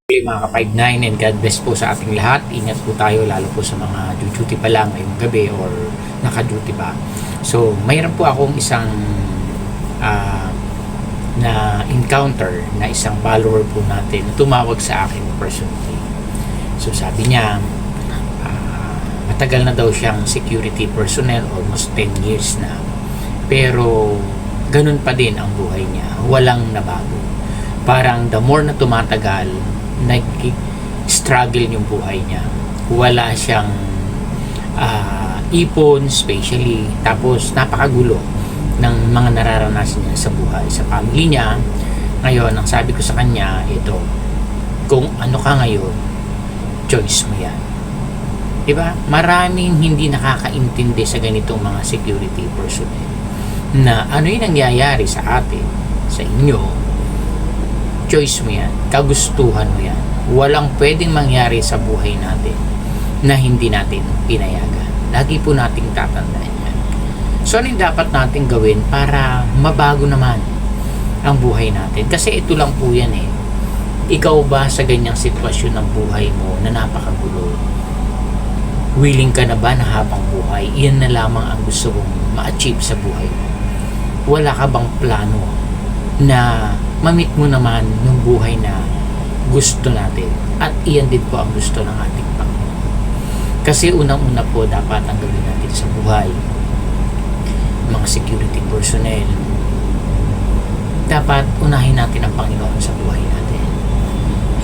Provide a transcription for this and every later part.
Mga ka-59 and God bless po sa ating lahat. Ingat po tayo lalo po sa mga duty pa lang ngayong gabi or naka-duty pa. So, mayroon po akong isang na encounter na isang follower po natin na tumawag sa akin personally. So, sabi niya matagal na daw siyang security personnel, almost 10 years na. Pero ganun pa din ang buhay niya. Walang nabago. Parang the more na tumatagal, nag-struggle yung buhay niya. Wala siyang ipon, especially. Tapos, napakagulo ng mga nararanasan niya sa buhay. Sa family niya, ngayon, ang sabi ko sa kanya, ito, kung ano ka ngayon, choice mo yan. Diba? Maraming hindi nakakaintindi sa ganitong mga security personnel na ano yung nangyayari sa atin, sa inyo, choice mo yan, kagustuhan mo yan. Walang pwedeng mangyari sa buhay natin na hindi natin pinayagan. Lagi po nating tatandaan yan. So, ano yung dapat natin gawin para mabago naman ang buhay natin? Kasi ito lang po yan eh. Ikaw ba sa ganyang sitwasyon ng buhay mo na napakagulo? Willing ka na ba na habang buhay, iyan na lamang ang gusto mong ma-achieve sa buhay mo? Wala ka bang plano na mamit mo naman yung buhay na gusto natin, at iyan din po ang gusto ng ating Panginoon. Kasi unang-una po dapat ang gawin natin sa buhay, mga security personnel, dapat unahin natin ang Panginoon sa buhay natin.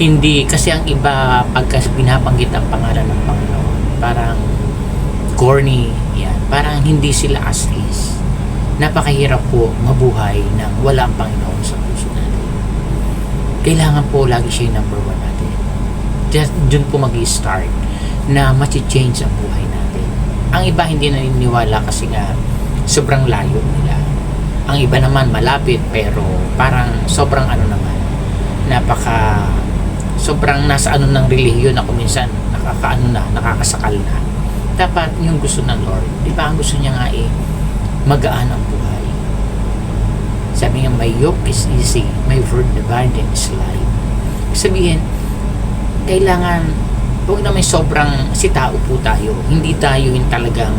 Hindi, kasi ang iba pagka binabanggit ang pangalan ng Panginoon, parang corny yan, parang hindi sila as is. Napakahirap po mabuhay nang wala ang Panginoon sa puso natin. Kailangan po lagi siya yung number one natin. Just dun po mag-i-start na ma-change ang buhay natin. Ang iba hindi naniniwala kasi nga sobrang layo nila. Ang iba naman malapit pero parang sobrang ano naman, sobrang nasa ano ng relihiyon ako minsan nakakasakal na. Dapat yung gusto ng Lord, di ba ang gusto niya nga magaan ang buhay. Sabi nga, my yoke is easy, my burden is light. Sabihin, kailangan, huwag na may sobrang sitao po tayo. Hindi tayo yung talagang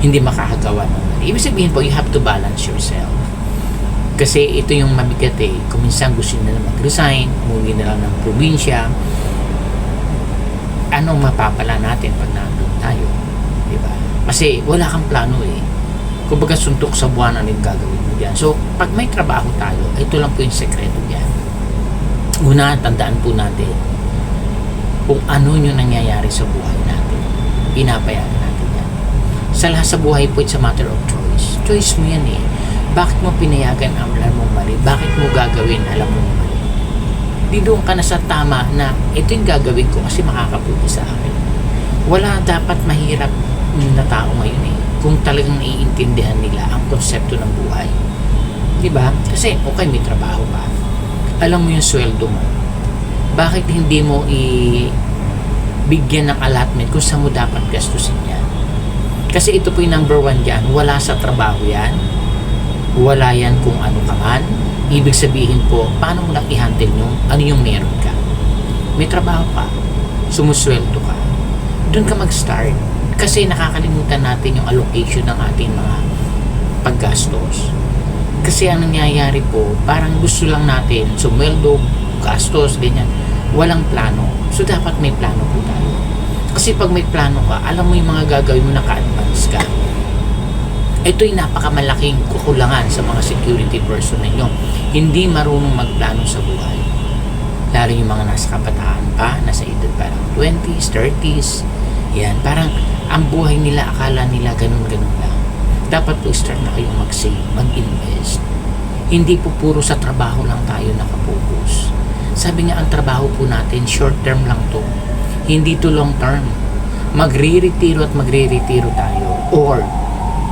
hindi makakagawa naman. Ibig sabihin po, you have to balance yourself. Kasi ito yung mabigat eh. Kung minsan gusto nila mag-resign, umuwi na lang ng probinsya, anong mapapala natin pag nandun tayo? Diba? Kasi wala kang plano eh. Kumbaga suntok sa buwan ang gagawin mo dyan. So, pag may trabaho tayo, ito lang po yung sekreto dyan. Una, tandaan po natin kung ano yung nangyayari sa buhay natin. Pinapayagan natin yan. Sa lahat sa buhay po, it's a matter of choice. Choice mo yan eh. Bakit mo pinayagan ang alam mong mali? Bakit mo gagawin alam mong mali? Di doon ka na sa tama na ito yung gagawin ko kasi makakabuti sa akin. Wala dapat mahirap na tao ngayon eh. Kung talagang naiintindihan nila ang konsepto ng buhay. Diba? Kasi, okay, may trabaho ka. Alam mo yung sweldo mo. Bakit hindi mo bigyan ng allotment kung saan mo dapat gastusin yan? Kasi ito po yung number one dyan. Wala sa trabaho yan. Wala yan kung ano ka man. Ibig sabihin po, paano mo lang i-handle yung ano yung meron ka? May trabaho ka. Sumusweldo ka. Doon ka mag-start. Kasi nakakalimutan natin yung allocation ng ating mga paggastos. Kasi ang nangyayari po, parang gusto lang natin sumweldo, gastos, ganyan. Walang plano. So dapat may plano po tayo. Kasi pag may plano ka, alam mo yung mga gagawin mo, naka-advance ka. Ito'y napakamalaking kukulangan sa mga security personnel yung hindi marunong magplano sa buhay. Lalo yung mga nasa kabataan pa, nasa edad parang 20s, 30s. Yan, parang ang buhay nila, akala nila ganun-ganun lang. Dapat po start na kayong mag-save, mag-invest. Hindi po puro sa trabaho lang tayo nakapokus. Sabi nga, ang trabaho po natin, short term lang to. Hindi to long term. Magre-retiro at magre-retiro tayo. Or,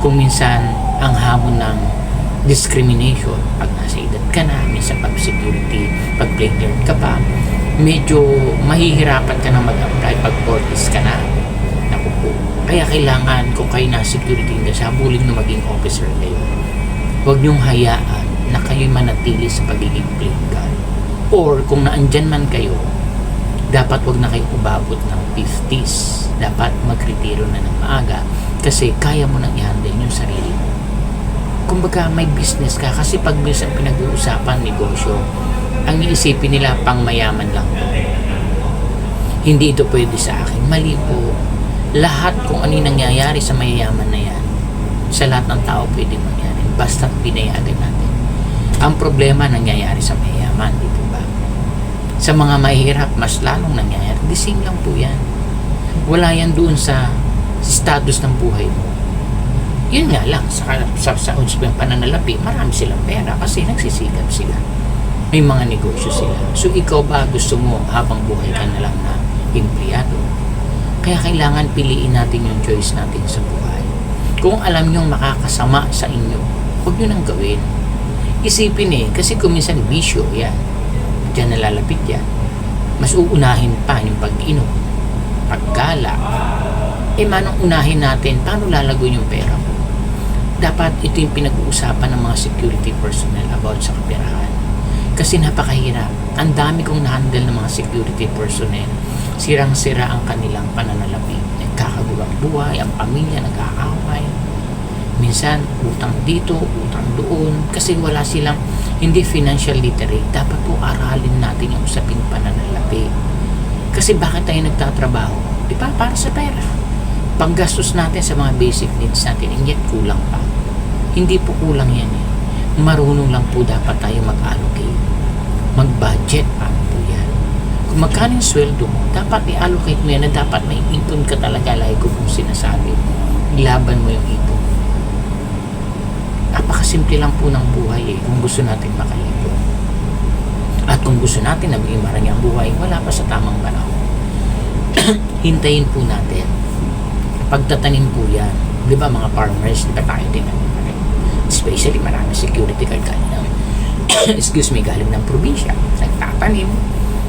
kung minsan, ang hamon ng discrimination, pag nasa edad ka na, minsan pag security, pag plain cleared ka pa, medyo mahihirapan ka na mag-apply pag 40s ka na. Kaya kailangan kung kayo na security industry, habulin na maging officer kayo. Huwag niyong hayaan na kayo'y manatili sa pagiging plain guard. Or kung naandyan man kayo, dapat wag na kayo umabot ng 50s. Dapat magretiro na ng maaga kasi kaya mo nang i-handle yung sarili mo. Kumbaga may business ka, kasi pag minsan pinag-uusapan negosyo, ang iisipin nila pang mayaman lang to. Hindi ito pwede sa akin. Mali po. Lahat kung ano yung nangyayari sa mayayaman na yan, sa lahat ng tao pwedeng mangyari. Basta pinayagan natin. Ang problema nangyayari sa mayayaman, dito ba? Sa mga mahirap, mas lalong nangyayari. The same lang po yan. Wala yan doon sa status ng buhay mo. Yun nga lang, sa pananalapi, marami silang pera kasi nagsisikap sila. May mga negosyo sila. So ikaw ba gusto mo habang buhay ka na lang na empleyado? Kaya kailangan piliin natin yung choice natin sa buhay. Kung alam nyo makakasama sa inyo, huwag nyo nang gawin. Isipin kasi kung minsan bisyo yan, diyan nalalapit yan. Mas uunahin pa yung pag-inom, paggala. Manong unahin natin, paano lalago yung pera mo? Dapat ito yung pinag-uusapan ng mga security personnel about sa kaperahan. Kasi napakahirap. Ang dami kong na-handle ng mga security personnel. Sirang-sira ang kanilang pananalapi. Nagkakagulang buhay, ang pamilya nagkakaaway. Minsan, utang dito, utang doon. Kasi wala silang, hindi financial literate. Dapat po aralin natin yung usaping pananalapi. Kasi bakit tayo nagtatrabaho? Di ba? Para sa pera. Panggastos natin sa mga basic needs natin, and yet kulang pa. Hindi po kulang yan Marunong lang po dapat tayo mag-allocate. Mag-budget, paano po yan? Kung magkano yung sweldo mo, dapat i-allocate mo yan na dapat may ipon ka talaga, like ko kung sinasabi. Ilaban mo yung ipon. Napakasimple lang po ng buhay kung gusto natin makaipon. At kung gusto natin na maging marami ang buhay, wala pa sa tamang panahon. Hintayin po natin. Pagtatanim po yan, di ba mga farmers, di ba tayo din especially marami security guard galing ng galing ng probinsya, nagtatanim,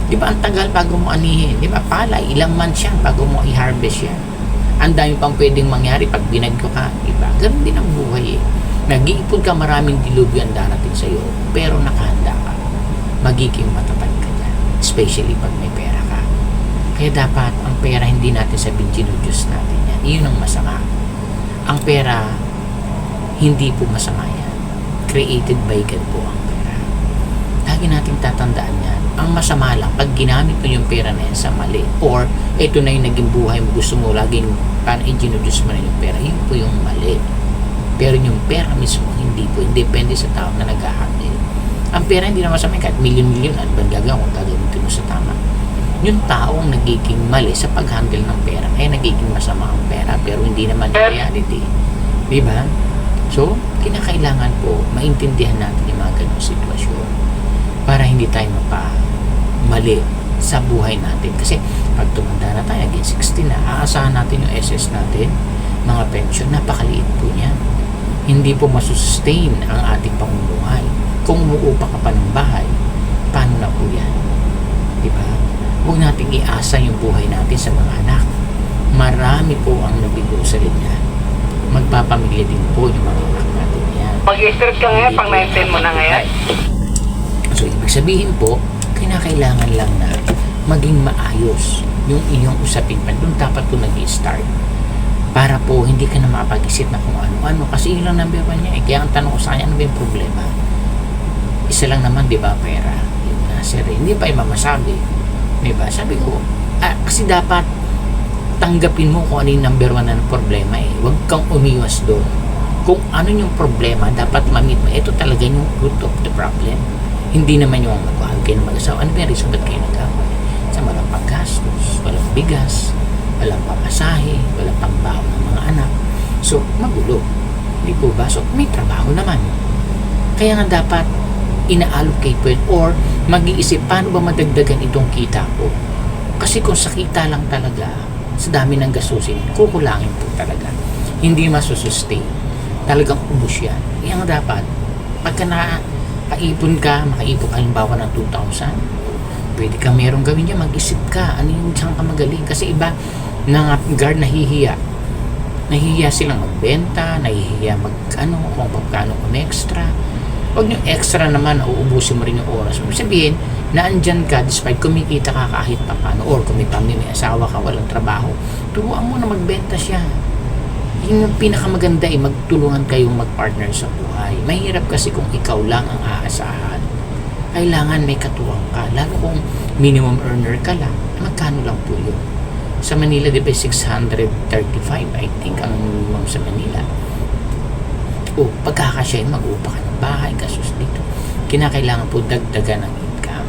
di ba ang tagal bago mo anihin, di ba palay, ilang months yan bago mo i-harvest yan. Ang dami pang pwedeng mangyari pag binagyo ka, di ba? Ganun din ang buhay nag-iipon ka, maraming dilubyo ang darating sa'yo, pero nakahanda ka, magiging matatag ka dyan, especially pag may pera ka. Kaya dapat ang pera hindi natin sabihin ginudyos natin yan. Iyon ang masama. Ang pera hindi po masama yan. Created by God po ang pera. Lagi nating tatandaan yan. Ang masama lang pag ginamit mo yung pera na yan sa mali, or ito na yung naging buhay mo, gusto mo laging paano i-ginudyos mo na yung pera, yun po yung mali. Pero yung pera mismo hindi po, depende sa tao na nag-handle. Ang pera hindi na masama, kahit milyon-milyon at bang gagawin kung gagamitin mo sa tama. Yung taong nagiging mali sa pag-handle ng pera ay nagiging masama ang pera, pero hindi naman reality. Diba? So, kinakailangan po maintindihan natin yung mga ganong sitwasyon para hindi tayo mali sa buhay natin. Kasi pag tumanda na tayo, again 60 na, aasahan natin yung SS natin, mga pension, napakaliit po niyan. Hindi po masustain ang ating pamumuhay. Kung umuupa ka pa ng bahay, paano na po yan? Diba? Huwag natin iasa yung buhay natin sa mga anak. Marami po ang nabigo sa linya. Magpapamilya din po yung mga anak natin yan. Mag-i-stress ka ngayon, pang 19 mo na ngayon. So, ibig sabihin po, kinakailangan lang na maging maayos yung iyong usapin pa. Doon dapat po nag-i-start. Para po, hindi ka na makapag-isip na kung ano-ano. Kasi yun lang number one niya. Kaya ang tanong ko sa kanya, ano ba yung problema? Isa lang naman, di ba, pera? Yun na, sir. Hindi pa yung mamasabi. Di ba? Sabi ko, kasi dapat tanggapin mo kung ano yung number one na problema Huwag kang umiwas doon. Kung ano yung problema, dapat ma-meet mo. Ito talaga yung root of the problem. Hindi naman yung magwahal kayo ng mag-asawa. Ano ba yung reason ba't kayo nag-away? Sa walang paggastos, walang bigas, walang pamasahe, walang pangbaho ng mga anak. So, magulo. Hindi po ba? So, may trabaho naman. Kaya nga dapat ina-allocate po yun, or mag-iisip paano ba madagdagan itong kita ko. Kasi kung sa kita lang talaga, sa dami ng gastusin, kukulangin po talaga. Hindi masusustain. Talagang ubos yan. Yan nga dapat, pagka nakaipon ka, makaipon ka halimbawa ng 2,000, pwede ka merong gawin niya, mag-isip ka, ano yung saan ka magaling. Kasi iba, guard nahihiya. Nahihiya silang magbenta, nahihiya kung pagkano kung extra. Huwag nyo extra naman na uubusin mo rin yung oras. Ibig sabihin, naandyan ka despite kumikita ka kahit pa paano, or kung may pamilya, may asawa ka, walang trabaho, turuan mo na magbenta siya. Yun yung pinakamaganda magtulungan kayong magpartner sa buhay. Mahirap kasi kung ikaw lang ang aasahan. Kailangan may katuwang ka, lalo kung minimum earner ka lang. Magkano lang po yun? Sa Manila, di ba 635, I think, ang minimum sa Manila. O, pagkakasya, mag-upa ka ng bahay, kasus dito. Kinakailangan po dagdagan ng income.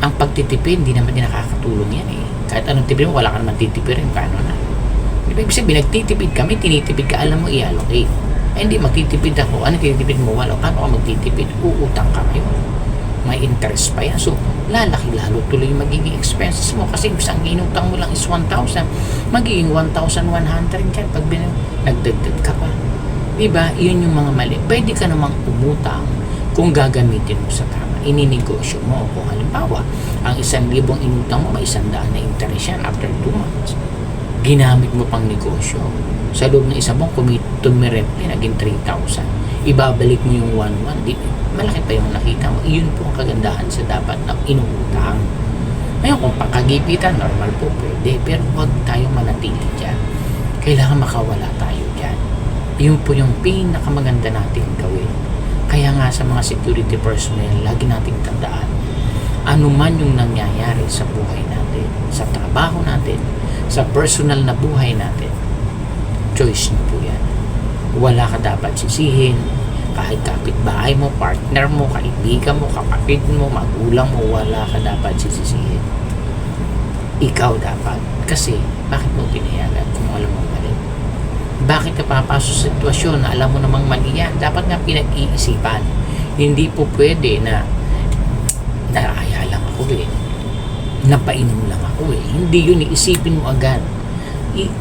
Ang pagtitipid, hindi naman din nakakatulong yan eh. Kahit anong tipid mo, wala ka naman titipirin, paano na? Di ba, ibig sabihin, nagtitipid kami, tinitipid ka, alam mo, i-allocate. Eh, hindi, magtitipid ako. Ano tinitipid mo? Wala. Paano ka magtitipid? Uutang ka ngayon. May interest pa yan. So, lalaki lalo tuloy yung magiging expenses mo. Kasi isang inutang mo lang is 1,000. Magiging 1,100 yan pag nagdagdag ka pa. Diba? Yun yung mga mali. Pwede ka namang umutang kung gagamitin mo sa tama. Ininegosyo mo. Kung halimbawa, ang 1,000 inutang mo, may 100 na interest yan after 2 months. Ginamit mo pang negosyo. Sa loob ng isang buwan, tumirent naging 3,000. Ibabalik mo yung 1,100. Malaki pa yung nakita mo. Iyon po ang kagandahan sa dapat na inuutang. Ngayon, kung pangkagipitan, normal po pwede. Pero huwag tayong manatili dyan. Kailangan makawala tayo dyan. Yun po yung pinakamaganda natin gawin. Kaya nga sa mga security personnel, lagi nating tandaan, ano man yung nangyayari sa buhay natin, sa trabaho natin, sa personal na buhay natin, choice niyo po yan. Wala ka dapat sisihin. Kahit kapitbahay mo, partner mo, kaibigan mo, kapatid mo, magulang mo, wala ka dapat sisisihin. Ikaw dapat. Kasi, bakit mo pinayagan kung alam mo mali? Bakit ka papasok sa sitwasyon na alam mo namang mali yan? Dapat nga pinag-iisipan. Hindi po pwede na naaya lang ako napainom lang ako Hindi yun, iisipin mo agad.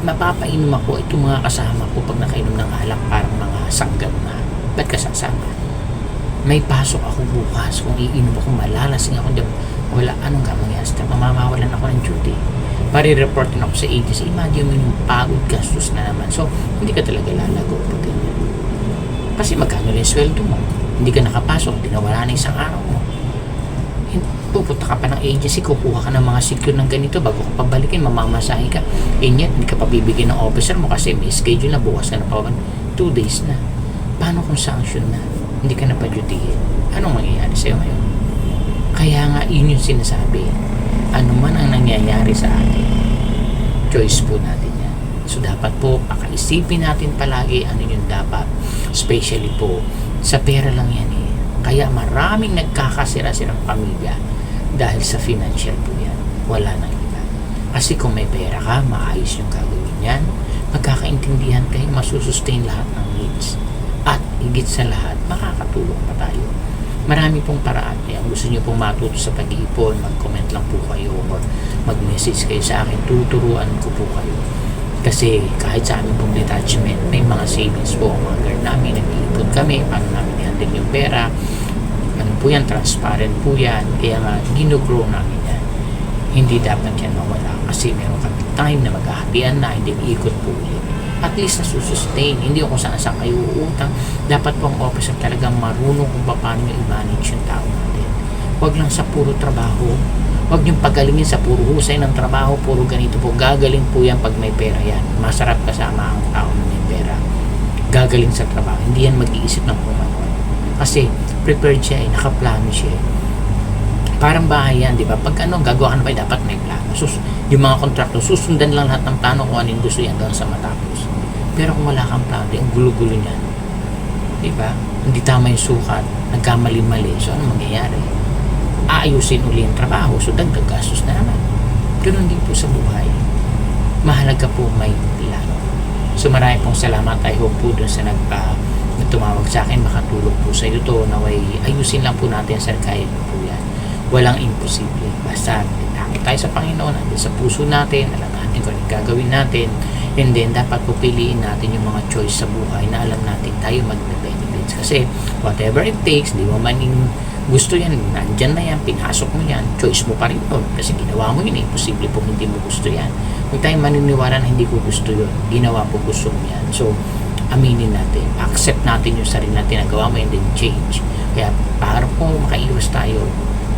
Mapapainom ako, itong mga kasama ko pag nakainom ng alak, parang mga sanggab na. Ba't ka sasama? May pasok ako bukas. Kung iinom ako, malalasing ako. Wala, anong mangyayari? Mamamawalan ako ng duty. Pari-report na ako sa agency. Imagine mo yung pagod, gastos na naman. So, hindi ka talaga lalago pag ganyan. Kasi magkano yung sweldo mo? Hindi ka nakapasok, dinawala na isang araw mo. Pupunta ka pa ng agency, kukuha ka ng mga secure ng ganito, bago ka pabalikin, mamamasahe ka. Yet, hindi ka pabibigyan ng officer mo kasi may schedule na, bukas ka na pa 2 days na. Paano kung sanction na? Hindi ka na pa-dutyhin. Anong mangyayari sa'yo ngayon? Kaya nga, yun yung sinasabi. Ano man ang nangyayari sa atin, choice po natin yan. So, dapat po, pakaisipin natin palagi ano yung dapat. Especially po, sa pera lang yan eh. Kaya maraming nagkakasira-sirang pamilya dahil sa financial po yan. Wala nang iba. Kasi kung may pera ka, maayos yung gagawin yan. Pagkakaintindihan kayo, masusustain lahat ng needs. At higit sa lahat, makakatulong pa tayo. Marami pong paraan. Kaya gusto nyo pong matuto sa pag-iipon, mag-comment lang po kayo or mag-message kayo sa akin. Tuturuan ko po kayo. Kasi kahit sa amin pong detachment, may mga savings po. Mga guard namin, nag-iipon kami, paano namin i-handle yung pera. Ano po yan, transparent po yan. Kaya nga, ginugrow namin yan. Hindi dapat yan mawala. Kasi meron kami time na maghahatian na, hindi ikot po ulit. At least nasusustain. Hindi ako saan kayo uutang. Dapat po ang officer talagang marunong kung paano nyo i-manage yung tao natin. Huwag lang sa puro trabaho. Huwag nyo pagalingin sa puro husay ng trabaho, puro ganito po. Gagaling po yan pag may pera yan. Masarap kasama ang tao na may pera. Gagaling sa trabaho. Hindi yan mag-iisip ng kung ano. Kasi prepared siya nakaplano siya Parang bahay yan, di ba? Pag gagawa ka na ba, dapat may plano. Yung mga kontrakto, susundan lang lahat ng plano kung ano yung gusto yan doon sa matapos. Pero kung wala kang plano, ang gulo-gulo niyan. Di ba? Hindi tama yung sukat, nagkamali-mali. So, ano mangyayari? Aayusin uli yung trabaho, so dagdag gastos na naman. Ganun din po sa buhay. Mahalaga po may plano. So, marami pong salamat. I hope po doon sa tumawag sa akin, makatulog po sa iyo to. Naway, ayusin lang po natin, sir, kaya po yan. Walang imposible. Basta takot tayo sa Panginoon, nandun sa puso natin, alam natin kung ano gagawin natin, and then dapat pupiliin natin yung mga choice sa buhay na alam natin tayo mag-benefits. Kasi whatever it takes, di mo man gusto yan, nandyan na yan, pinasok mo yan, choice mo pa rin yun. Kasi ginawa mo yun, imposible po hindi mo gusto yan. Huwag tayong maniniwala na hindi ko gusto yun, ginawa po gusto mo yan. So, aminin natin, accept natin yung sarili natin na gawa mo and then change. Kaya para po makaiwas tayo,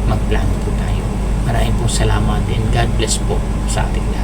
magplano po tayo. Maraming pong salamat and God bless po sa ating lahat.